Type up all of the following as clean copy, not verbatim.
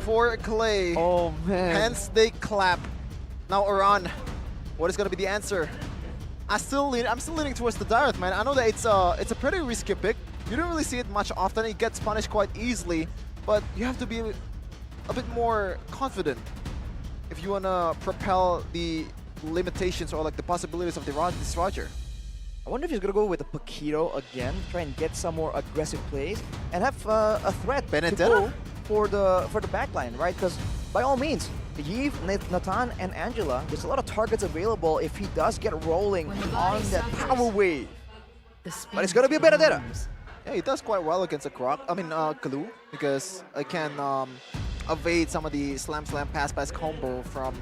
for Clay. Oh man. Hence they clap. Now Oran, what is gonna be the answer? I'm still leaning towards the Darth, man. I know that it's a pretty risky pick. You don't really see it much often. It gets punished quite easily, but you have to be a bit more confident if you wanna propel the limitations or like the possibilities of this Roger. I wonder if he's gonna go with a Paquito again, try and get some more aggressive plays, and have a threat to go for the backline, right? Because by all means, Yves, Nathan, and Angela, there's a lot of targets available if he does get rolling on that power wave. But it's gonna be a Benedetta. Yeah, he does quite well against a Kalu, because I can evade some of the slam pass combo from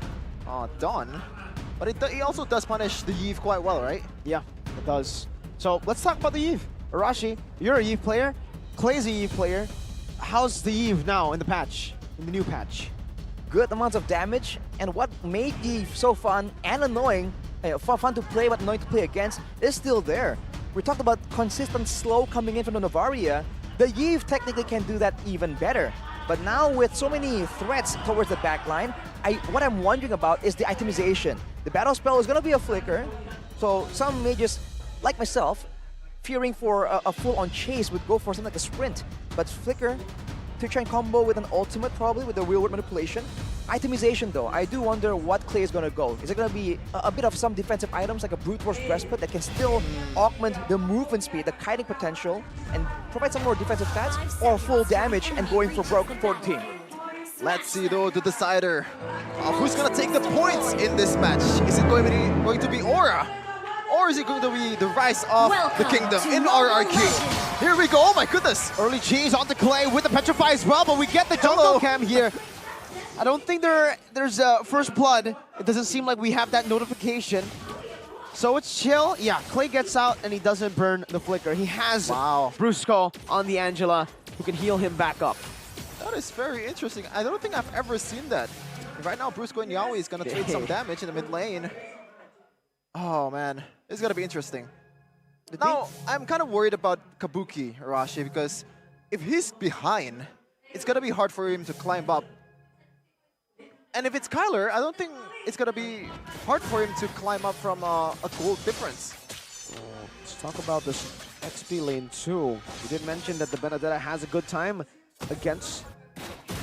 Don. But he also does punish the Yves quite well, right? Yeah, it does. So let's talk about the Yves. Arashi, you're a Yves player. Clay's a Yves player. How's the Yves now in the patch, in the new patch? Good amounts of damage, and what made Yves so fun and annoying, fun to play but annoying to play against, is still there. We talked about consistent slow coming in from the Novaria. The Yves technically can do that even better. But now with so many threats towards the backline, what I'm wondering about is the itemization. The battle spell is going to be a flicker, so some mages, like myself, fearing for a full-on chase would go for something like a sprint. But flicker to try and combo with an ultimate, probably with the real-world manipulation. Itemization though, I do wonder what Clay is going to go. Is it going to be a bit of some defensive items like a brute force breastplate that can still augment the movement speed, the kiting potential, and provide some more defensive stats, or full damage and going for broke for the team? Let's see though the decider of who's gonna take the points in this match. Is it going to be Aura? Or is it going to be the rise of the kingdom in RRQ? Here we go, oh my goodness! Early cheese onto Clay with the Petrify as well, but we get the jungle cam here. I don't think there's a first blood. It doesn't seem like we have that notification. So it's chill. Yeah, Clay gets out and he doesn't burn the flicker. He has Brusco on the Angela who can heal him back up. That is very interesting. I don't think I've ever seen that. Right now, Brusco and Yaoi is going to take some damage in the mid lane. Oh man, this is going to be interesting. Now, I'm kind of worried about Kabuki, Arashi, because if he's behind, it's going to be hard for him to climb up. And if it's Kyler, I don't think it's going to be hard for him to climb up from a gold difference. Let's talk about this XP lane too. You did mention that the Benedetta has a good time against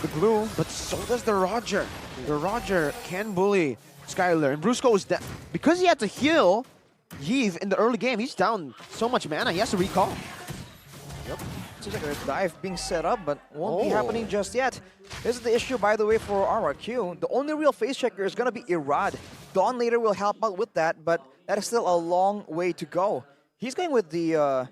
the Glue, but so does the Roger. The Roger can bully Skylar, and Brusco is down. Because he had to heal Yves in the early game, he's down so much mana, he has to recall. Yep. Seems like a dive being set up, but won't be happening just yet. This is the issue, by the way, for RRQ. The only real face checker is going to be Irad. Dawn later will help out with that, but that is still a long way to go. He's going with the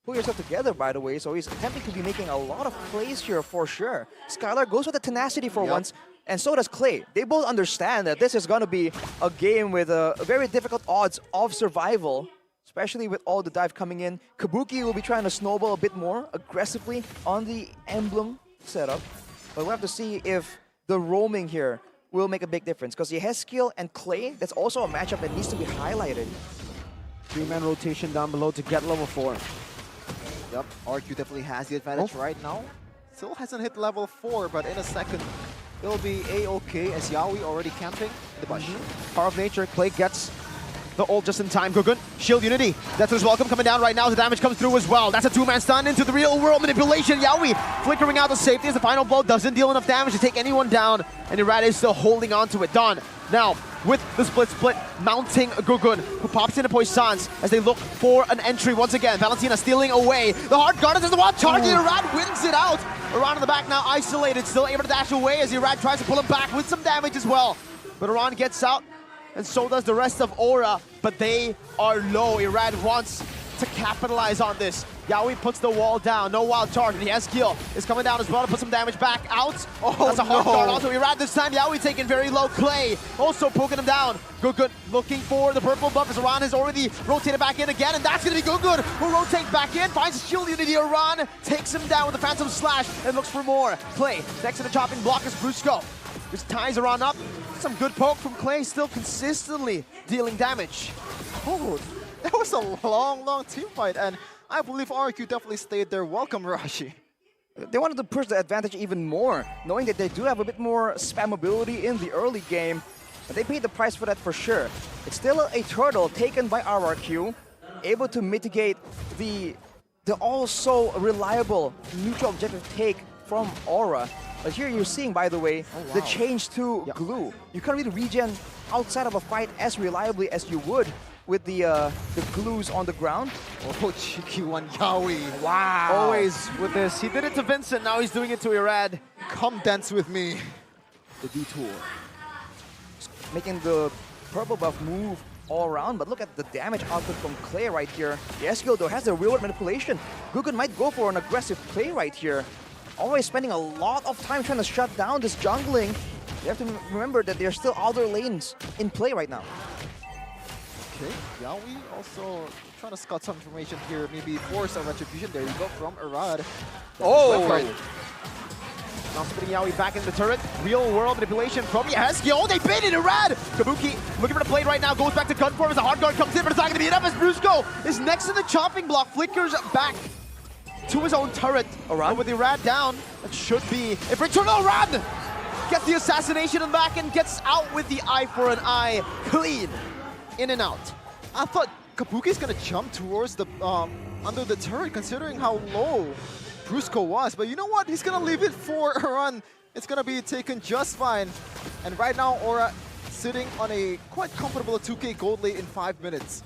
pull yourself together, by the way, so he's attempting to be making a lot of plays here for sure. Skylar goes with the tenacity for once, and so does Clay. They both understand that this is going to be a game with very difficult odds of survival, especially with all the dive coming in. Kabuki will be trying to snowball a bit more aggressively on the emblem setup, but we'll have to see if the roaming here will make a big difference, because Yehezkiel and Clay, that's also a matchup that needs to be highlighted. 3-man rotation down below to get level 4. Yep, RQ definitely has the advantage right now. Still hasn't hit level 4, but in a second, it'll be A-OK as Yaoi already camping the bush. Power of Nature, Clay gets the ult just in time. Gugun, Shield Unity. That's his welcome coming down right now. The damage comes through as well. That's a 2-man stun into the real world manipulation. Yaoi flickering out the safety as the final blow doesn't deal enough damage to take anyone down, and Irad is still holding on to it. Dawn now with the split mounting Gugun, who pops into Poissons as they look for an entry once again. Valentina stealing away. The hard guard is the one target. Irad wins it out. Aran in the back now isolated, still able to dash away as Irad tries to pull him back with some damage as well. But Aran gets out, and so does the rest of Aura, but they are low. Irad wants to capitalize on this. Yaoi puts the wall down, no wild charge, and Yehezkiel is coming down as well to put some damage back out. That's a hard guard onto Irad this time. Yaoi taking very low. Clay also poking him down. Gugun looking for the purple buff as Aran has already rotated back in again, and that's going to be Gugun who rotates back in, finds Shield Unity. Aran takes him down with the Phantom Slash and looks for more. Clay next to the chopping block is Brusco. Just ties Aran up. Some good poke from Clay, still consistently dealing damage. Oh, that was a long team fight, and I believe RRQ definitely stayed there. Welcome, Rashi. They wanted to push the advantage even more, knowing that they do have a bit more spammability in the early game. But they paid the price for that for sure. It's still a turtle taken by RRQ, able to mitigate the also reliable neutral objective take from Aura. But here you're seeing, by the way, the change to glue. You can't really regen outside of a fight as reliably as you would with the glues on the ground. Oh, cheeky one, Yawi. Wow. Always with this. He did it to Vincent, now he's doing it to Irad. Come dance with me. The detour. Making the purple buff move all around, but look at the damage output from Clay right here. Yesgil, though, has the real-world manipulation. Gugun might go for an aggressive play right here. Always spending a lot of time trying to shut down this jungling. You have to remember that there's still other lanes in play right now. Okay, Yawi also trying to scout some information here, maybe force a retribution. There you go from Irad. Oh! Now spinning Yawi back in the turret. Real world manipulation from Yehesky. Oh, they baited Irad! Kabuki looking for the plate right now, goes back to gun form as the hard guard comes in, but it's not going to be enough as Brusco is next to the chopping block, flickers back to his own turret. And with Irad down, that should be if Returnal run! Gets the assassination in the back and gets out with the eye for an eye. Clean. In and out. I thought Kabuki's gonna jump towards the under the turret, considering how low Brusco was. But you know what? He's gonna leave it for a run. It's gonna be taken just fine. And right now, Aura sitting on a quite comfortable 2K gold lead in 5 minutes.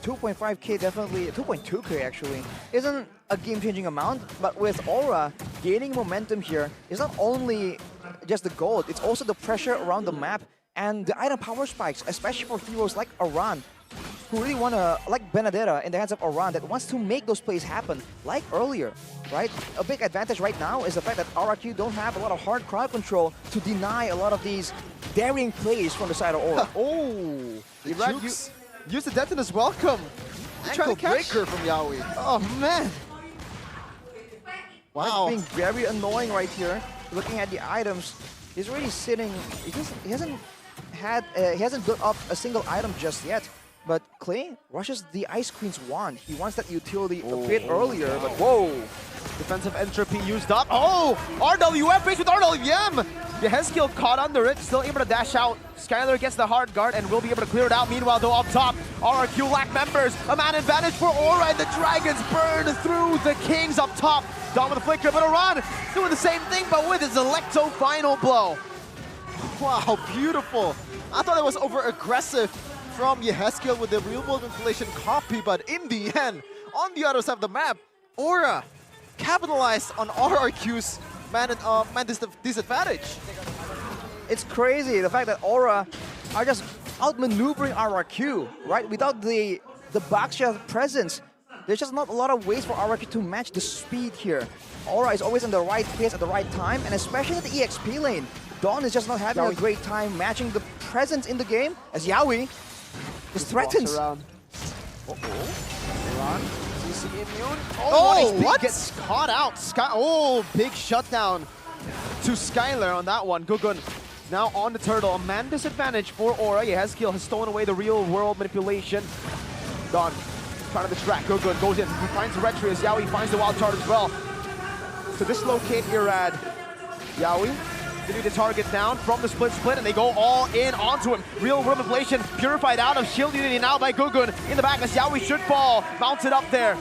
2.5k definitely, 2.2k actually, isn't a game-changing amount, but with Aura gaining momentum here, it's not only just the gold, it's also the pressure around the map and the item power spikes, especially for heroes like Aran, who really want to, like Benedetta in the hands of Aran, that wants to make those plays happen, like earlier, right? A big advantage right now is the fact that RRQ don't have a lot of hard crowd control to deny a lot of these daring plays from the side of Aura. Oh, the jukes. Use the Detonus welcome. Ankle breaker from Yawi. Oh man. Wow. Being very annoying right here. Looking at the items, he's really sitting. He hasn't built up a single item just yet. But Clay rushes the Ice Queen's wand. He wants that utility a bit earlier, but whoa. Defensive entropy used up. Oh! RWM faced with RWM! Yehesky caught under it, still able to dash out. Skylar gets the hard guard and will be able to clear it out. Meanwhile, though, up top, RRQ lack members. A man advantage for Aura, and the Dragons burn through the Kings up top. Down with the flicker, but Aran doing the same thing, but with his Electo final blow. Wow, beautiful. I thought it was over-aggressive from Yehesky with the real-world manipulation copy, but in the end, on the other side of the map, Aura capitalized on RRQ's man disadvantage. It's crazy, the fact that Aura are just outmaneuvering RRQ, right? Without the Baksha presence, there's just not a lot of ways for RRQ to match the speed here. Aura is always in the right place at the right time, and especially at the EXP lane. Dawn is just not having a great time matching the presence in the game, as Yawi just threatens. Oh, what? Gets caught out. Oh, big shutdown to Skylar on that one. Gugun now on the turtle. A man disadvantage for Aura. Yehesky has stolen away the real world manipulation. Dawn trying to distract. Gugun goes in. He finds the retry as Yawi finds the wild card as well. To dislocate Irad. Yawi getting the target down from the split, and they go all in onto him. Real world manipulation purified out of shield unity now by Gugun in the back as Yawi should fall. Mounted up there.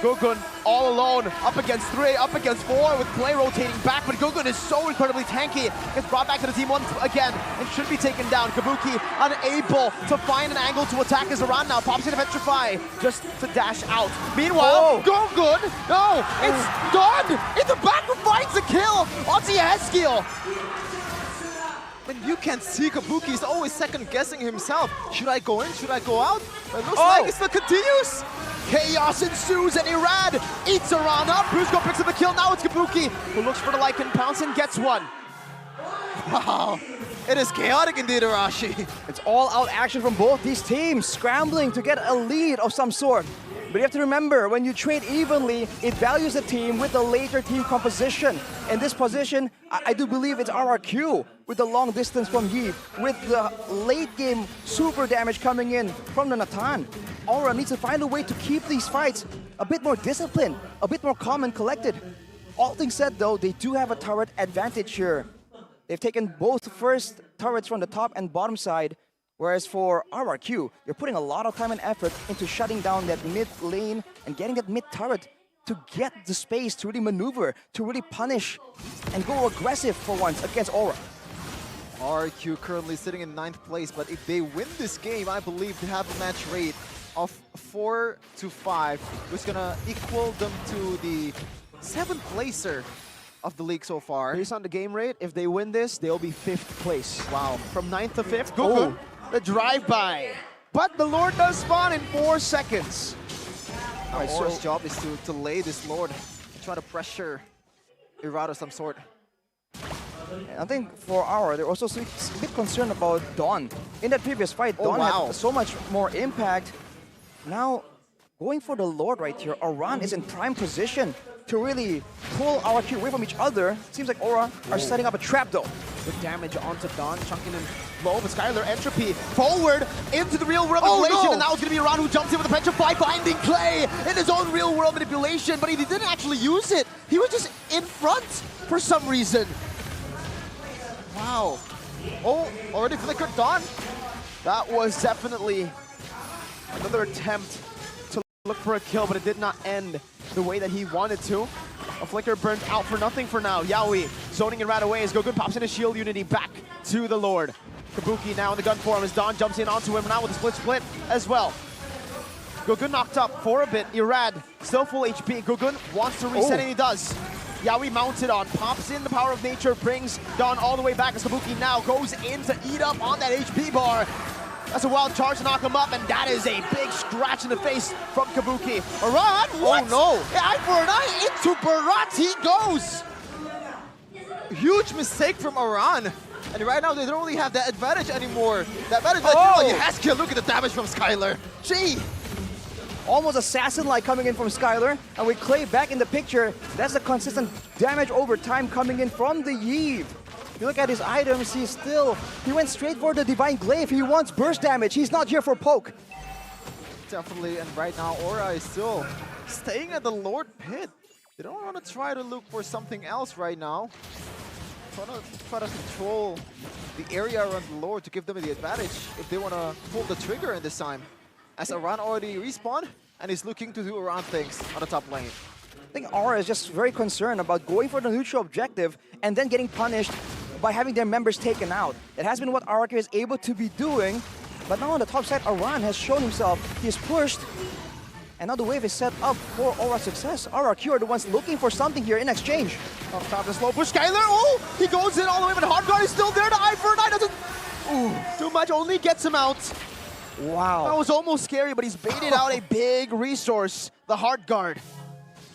Gugun all alone, up against 3, up against 4 with Clay rotating back, but Gugun is so incredibly tanky. Gets brought back to the team once again and should be taken down. Kabuki unable to find an angle to attack as Aran now pops into Petrify just to dash out. Meanwhile, Gugun, no, it's done! In the back who finds the kill onto Yehesky. When you can see Kabuki is always second-guessing himself. Should I go in? Should I go out? It looks like it still continues. Chaos ensues and Irad eats Aran up. Brusco picks up the kill. Now it's Kabuki who looks for the Lycan pounce and gets one. Wow, it is chaotic indeed, Arashi. It's all-out action from both these teams, scrambling to get a lead of some sort. But you have to remember, when you trade evenly, it values the team with the later team composition. In this position, I do believe it's RRQ with the long distance from Yi, with the late game super damage coming in from the Natan. Aura needs to find a way to keep these fights a bit more disciplined, a bit more calm and collected. All things said though, they do have a turret advantage here. They've taken both first turrets from the top and bottom side, whereas for RRQ, you're putting a lot of time and effort into shutting down that mid lane and getting that mid turret to get the space to really maneuver, to really punish and go aggressive for once against Aura. RRQ currently sitting in 9th place, but if they win this game, I believe they have a match rate of 4-5, which is gonna equal them to the 7th placer of the league so far. Based on the game rate, if they win this, they'll be 5th place. Wow. From 9th to 5th, Gugun, the drive-by. But the Lord does spawn in 4 seconds. Now Aura's job is to delay this Lord, try to pressure Irad of some sort. I think for Aura, they're also a bit concerned about Dawn. In that previous fight, Dawn had so much more impact. Now, going for the Lord right here, Aran is in prime position to really pull RRQ away from each other. Seems like Aura are setting up a trap though. Good damage onto Dawn, chunking him low, but Skylar Entropy forward into the real world manipulation, and now it's going to be Aran who jumps in with a petrify, finding Clay in his own real world manipulation, but he didn't actually use it. He was just in front for some reason. Wow. Oh, already flickered Dawn. That was definitely another attempt to look for a kill, but it did not end the way that he wanted to. A flicker burnt out for nothing for now. Yaoi zoning it right away as Gugun pops in a shield unity back to the Lord. Kabuki now in the gun form as Dawn jumps in onto him now with a split as well. Gugun knocked up for a bit. Irad still full HP. Gugun wants to reset and he does. Yaoi mounted on, pops in the power of nature, brings Dawn all the way back as Kabuki now goes in to eat up on that HP bar. That's a wild charge to knock him up, and that is a big scratch in the face from Kabuki. Aran, what? Oh no! Eye for an eye into Barat he goes! Huge mistake from Aran. And right now they don't really have that advantage anymore. That advantage that he has killed. Look at the damage from Skylar. Gee! Almost assassin-like coming in from Skylar, and with Clay back in the picture, that's the consistent damage over time coming in from the Yve. If you look at his items, he went straight for the Divine Glaive. He wants burst damage. He's not here for poke. Definitely, and right now Aura is still staying at the Lord Pit. They don't want to try to look for something else right now. Try to control the area around the Lord to give them the advantage if they want to pull the trigger in this time. As Aran already respawned, and he's looking to do Aran things on the top lane. I think Aura is just very concerned about going for the neutral objective and then getting punished by having their members taken out. That has been what RRQ is able to be doing, but now on the top side, Aran has shown himself. He is pushed, and now the wave is set up for Aura's success. RRQ are the ones looking for something here in exchange. Up top, the slow push, Skylar, he goes in all the way, but Hardguard is still there, the eye for an eye doesn't... Too much, only gets him out. Wow. That was almost scary, but he's baited out a big resource, the Hardguard.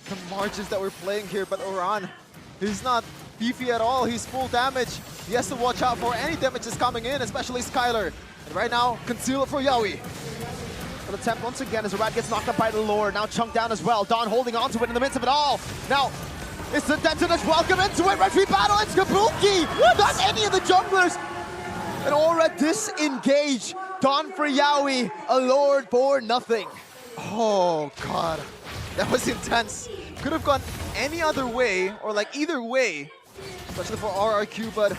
The margins that we're playing here, but Aran, he's not beefy at all. He's full damage. He has to watch out for any damages coming in, especially Skylar. And right now, conceal it for Yaoi. An attempt once again as Irad gets knocked up by the Lord, now chunked down as well. Dawn holding on to it in the midst of it all. Now, it's the Dentoners welcome into it. Referee battle, it's Kabuki! Not any of the junglers! And Aura disengage. Dawn for Yaoi, a Lord for nothing. Oh god, that was intense. Could have gone any other way, or like either way, especially for RRQ, but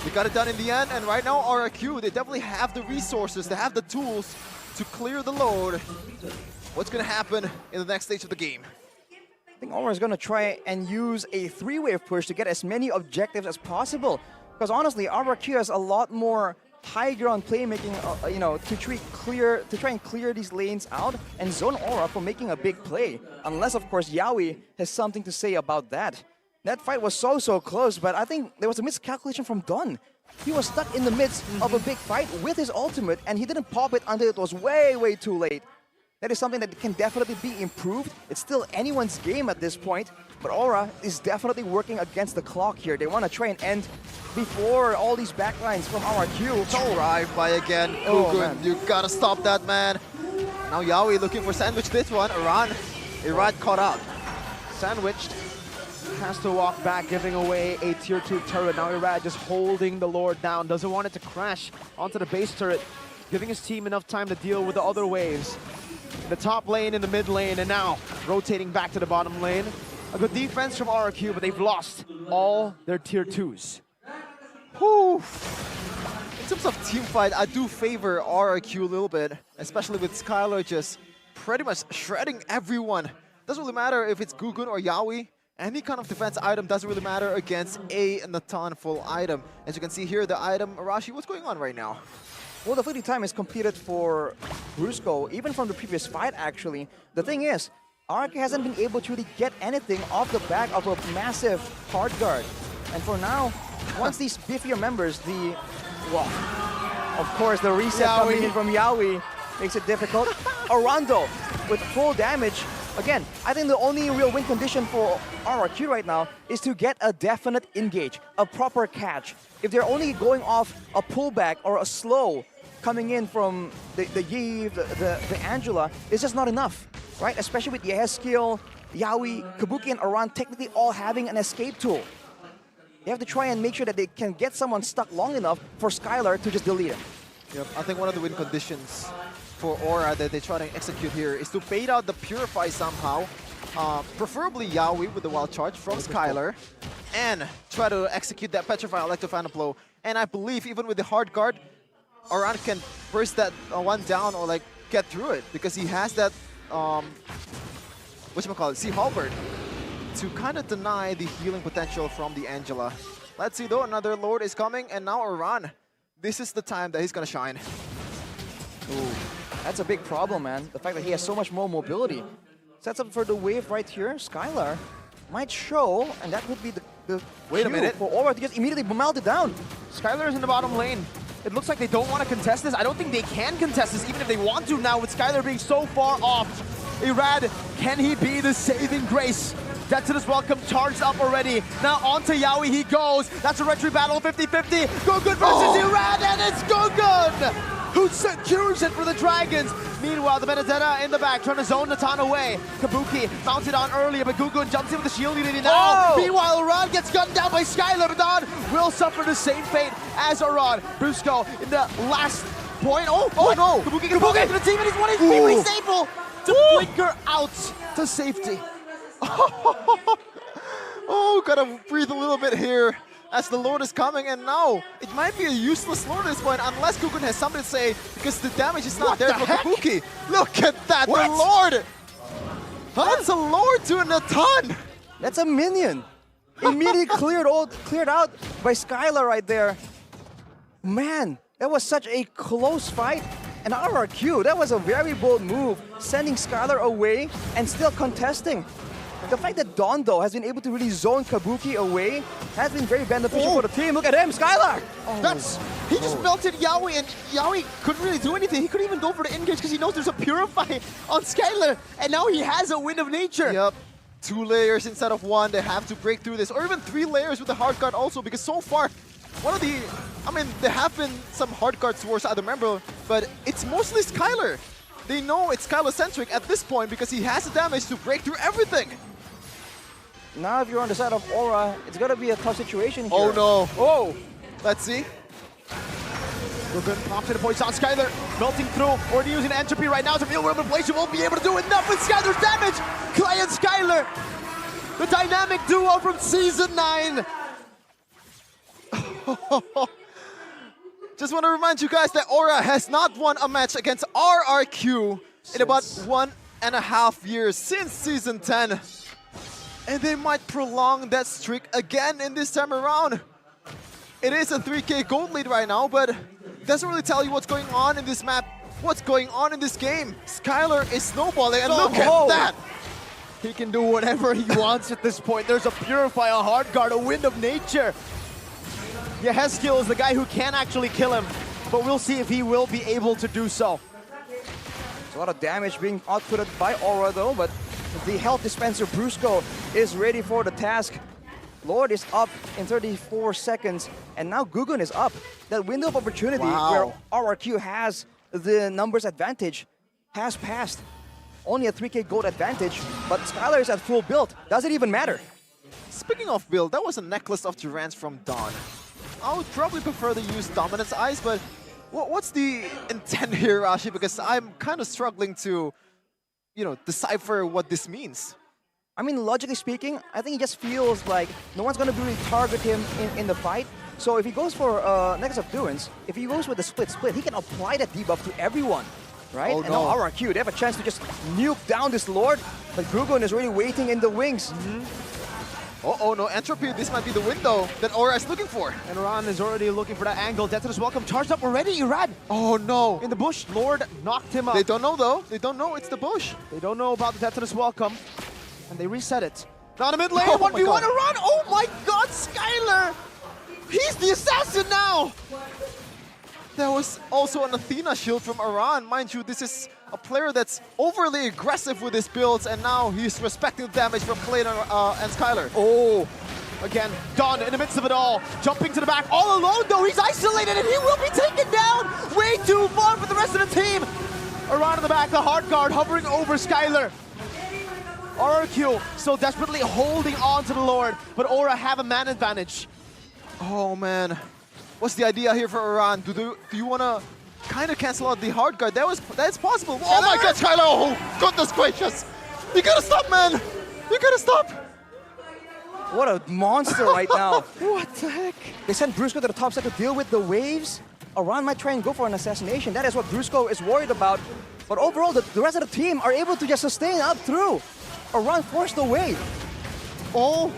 they got it done in the end. And right now RRQ, they definitely have the resources, they have the tools to clear the load. What's gonna happen in the next stage of the game? I think Aura is going to try and use a three-wave push to get as many objectives as possible. Because honestly, RRQ has a lot more high ground playmaking, you know, to try and clear these lanes out and zone Aura for making a big play. Unless, of course, Yaoi has something to say about that. That fight was so close, but I think there was a miscalculation from Dawn. He was stuck in the midst of a big fight with his ultimate, and he didn't pop it until it was way too late. That is something that can definitely be improved. It's still anyone's game at this point, but Aura is definitely working against the clock here. They want to try and end before all these backlines from RRQ. Drive-by again. Gugun, you gotta stop that, man. Now Yaoi looking for sandwich this one. Irad caught out. Sandwiched. Has to walk back, giving away a tier 2 turret. Now Irad just holding the Lord down. Doesn't want it to crash onto the base turret. Giving his team enough time to deal with the other waves. In the top lane, in the mid lane, and now rotating back to the bottom lane. A good defense from RRQ, but they've lost all their tier 2s. Whew. In terms of team fight, I do favor RRQ a little bit, especially with Skylar just pretty much shredding everyone. Doesn't really matter if it's Gugun or Yaoi. Any kind of defense item doesn't really matter against a Natan full item. As you can see here, the item, Arashi, what's going on right now? Well, the fleeting time is completed for Brusco, even from the previous fight, actually. The thing is, RRQ hasn't been able to really get anything off the back of a massive hard guard. And for now, once these beefier members, well, of course, the reset coming in from Yaoi makes it difficult. Arando with full damage. Again, I think the only real win condition for RRQ right now is to get a definite engage, a proper catch. If they're only going off a pullback or a slow coming in from the Yves, the Angela, it's just not enough, right? Especially with Yehezkiel, Yaoi, Kabuki, and Aran technically all having an escape tool. They have to try and make sure that they can get someone stuck long enough for Skylar to just delete him. Yep, I think one of the win conditions for Aura that they try to execute here is to bait out the Purify somehow, preferably Yaoi with the wild charge from Skylar, and try to execute that Petrify Electro Phantom Blow. And I believe even with the hard guard, Aran can burst that one down or like get through it because he has that, whatchamacallit, Sea Halberd to kind of deny the healing potential from the Angela. Let's see though, another Lord is coming, and now Aran. This is the time that he's gonna shine. Ooh, that's a big problem, man. The fact that he has so much more mobility. Sets up for the wave right here. Skylar might show, and that would be the Wait a minute. for Aura to just immediately melt it down. Skylar is in the bottom lane. It looks like they don't want to contest this. I don't think they can contest this, even if they want to now, with Skylar being so far off. Irad, can he be the saving grace? Detsuda's welcome charged up already. Now onto Yaoi he goes. That's a retry battle, 50-50. Gugun versus Irad, and it's Gugun who secures it for the Dragons. Meanwhile, the Benedetta in the back trying to zone Natan away. Kabuki mounted on earlier, but Gugun jumps in with the shield unity now. Meanwhile, Arad gets gunned down by Skylar, but Don will suffer the same fate as Arad. Brusco in the last point. Oh no! Kabuki to the team, and he's 1 HP, but he's able to flicker out to safety. Oh, gotta breathe a little bit here as the Lord is coming, and now it might be a useless Lord at this point unless Gugun has something to say because the damage is not there for Kabuki. Look at that, the Lord! That's a Lord to a Natan! That's a minion. Immediately cleared out by Skylar right there. Man, that was such a close fight. And RRQ, that was a very bold move, sending Skylar away and still contesting. The fact that Dondo has been able to really zone Kabuki away has been very beneficial for the team. Look at him, Skylar! He just melted Yaoi, and Yaoi couldn't really do anything. He couldn't even go for the engage because he knows there's a Purify on Skylar, and now he has a Wind of Nature. Yep. 2 layers instead of 1. They have to break through this, or even 3 layers with the hard guard also, because so far, there have been some hard guards towards other member, but it's mostly Skylar. They know it's Skylar-centric at this point because he has the damage to break through everything. Now if you're on the side of Aura, it's gonna be a tough situation here. Oh no. Oh! Let's see. Gugun pops in the points on Skylar, melting through, or using entropy right now. It's a real world inflation, won't be able to do enough with Skylar's damage. Clay and Skylar, the dynamic duo from Season 9. Just want to remind you guys that Aura has not won a match against RRQ in about 1.5 years since Season 10. And they might prolong that streak again in this time around. It is a 3K gold lead right now, but it doesn't really tell you what's going on in this map, what's going on in this game. Skylar is snowballing, and look at that! He can do whatever he wants at this point. There's a Purify, a Hard Guard, a Wind of Nature. Yehezkiel is the guy who can actually kill him, but we'll see if he will be able to do so. There's a lot of damage being outputted by Aura though, but the health dispenser Brusco is ready for the task. Lord is up in 34 seconds, and now Gugun is up. That window of opportunity where RRQ has the numbers advantage has passed. Only a 3K gold advantage, but Skylar is at full build. Does it even matter? Speaking of build, that was a necklace of Durants from Dawn. I would probably prefer to use Dominance Eyes, but what's the intent here, Rashi? Because I'm kind of struggling to, decipher what this means. I mean, logically speaking, I think he just feels like no one's going to really target him in the fight. So if he goes for Nexus of Doings, if he goes with the split, he can apply that debuff to everyone, right? Oh, and now RRQ, they have a chance to just nuke down this Lord, but Gugun is really waiting in the wings. Oh no, Entropy, this might be the window that Aura is looking for. And Iran is already looking for that angle. Death Welcome charged up already, Irad. Oh no. In the bush, Lord knocked him up. They don't know though. They don't know it's the bush. They don't know about the Death Welcome. And they reset it. Now in the mid lane, Oh my 1v1 God. Iran. Oh my god, Skylar! He's the assassin now! There was also an Athena shield from Iran. Mind you, this is a player that's overly aggressive with his builds, and now he's respecting the damage from Clay and Skylar. Oh, again, Don in the midst of it all, jumping to the back, all alone though, he's isolated and he will be taken down! Way too far for the rest of the team! Iran in the back, the hard guard hovering over Skylar. RRQ still desperately holding on to the Lord, but Aura have a man advantage. Oh man, what's the idea here for Iran? Do you want to kind of cancel out the hard guard? That's possible. Oh my God, Skylar! Oh goodness gracious! You gotta stop, man! You gotta stop! What a monster right now. What the heck? They sent Brusco to the top side to deal with the waves. Iran might try and go for an assassination. That is what Brusco is worried about. But overall, the rest of the team are able to just sustain up through. Iran forced the wave. Oh,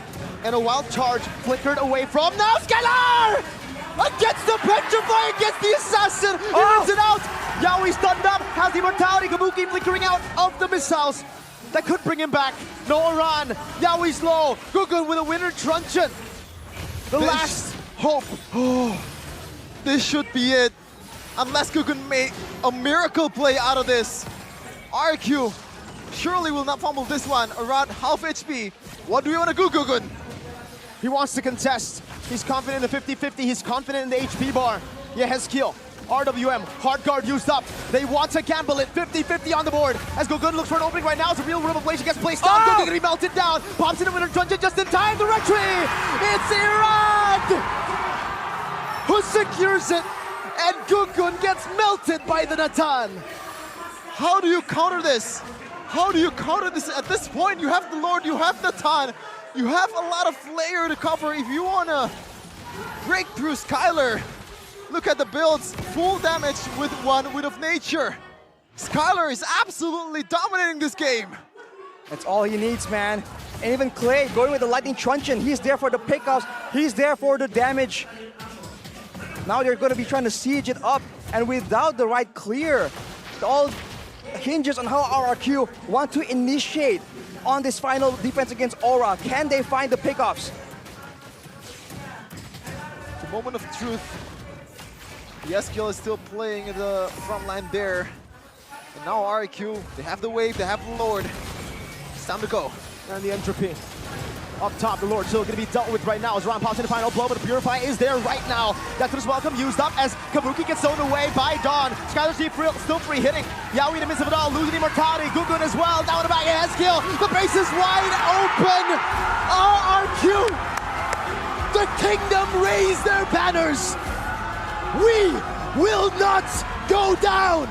and a wild charge flickered away from now Skylar! Against the Petrify, against the Assassin! He rips it out! Yaoi stunned up, has the Immortality, Kabuki flickering out of the missiles. That could bring him back. No Iran, Yaoi's low. Gugun with a winner truncheon. The last hope. Oh, this should be it. Unless Gugun made a miracle play out of this. RRQ surely will not fumble this one. Around half HP. What do we want to do, Gugun? He wants to contest. He's confident in the 50-50. He's confident in the HP bar. Yeah, has kill. RWM, hard guard used up. They want to gamble it. 50-50 on the board. As Gugun looks for an opening right now, as a real room ablation gets placed down. Gugun gonna be melted down. Pops in the winner truncheon just in time. The retry. It's Iran who secures it. And Gugun gets melted by the Natan. How do you counter this? How do you counter this? At this point, you have the Lord, you have the Tan, you have a lot of layer to cover. If you want to break through Skylar, look at the builds, full damage with one Wind of Nature. Skylar is absolutely dominating this game. That's all he needs, man. And even Clay going with the Lightning Truncheon. He's there for the pickups. He's there for the damage. Now they're going to be trying to siege it up. And without the right clear, it all hinges on how RRQ want to initiate on this final defense against Aura. Can they find the pickups? The moment of truth. The SQL is still playing in the front line there. And now RRQ, they have the wave, they have the Lord. It's time to go. And the entropy. Up top, the Lord still going to be dealt with right now as Ron pops in the final blow, but the Purify is there right now. Death to his welcome, used up as Kabuki gets thrown away by Dawn. Skylar's still free hitting. Yaoi in the midst of it all, losing immortality. Gugun as well, down the back, it has kill. The base is wide open. RRQ. The kingdom raise their banners. We will not go down.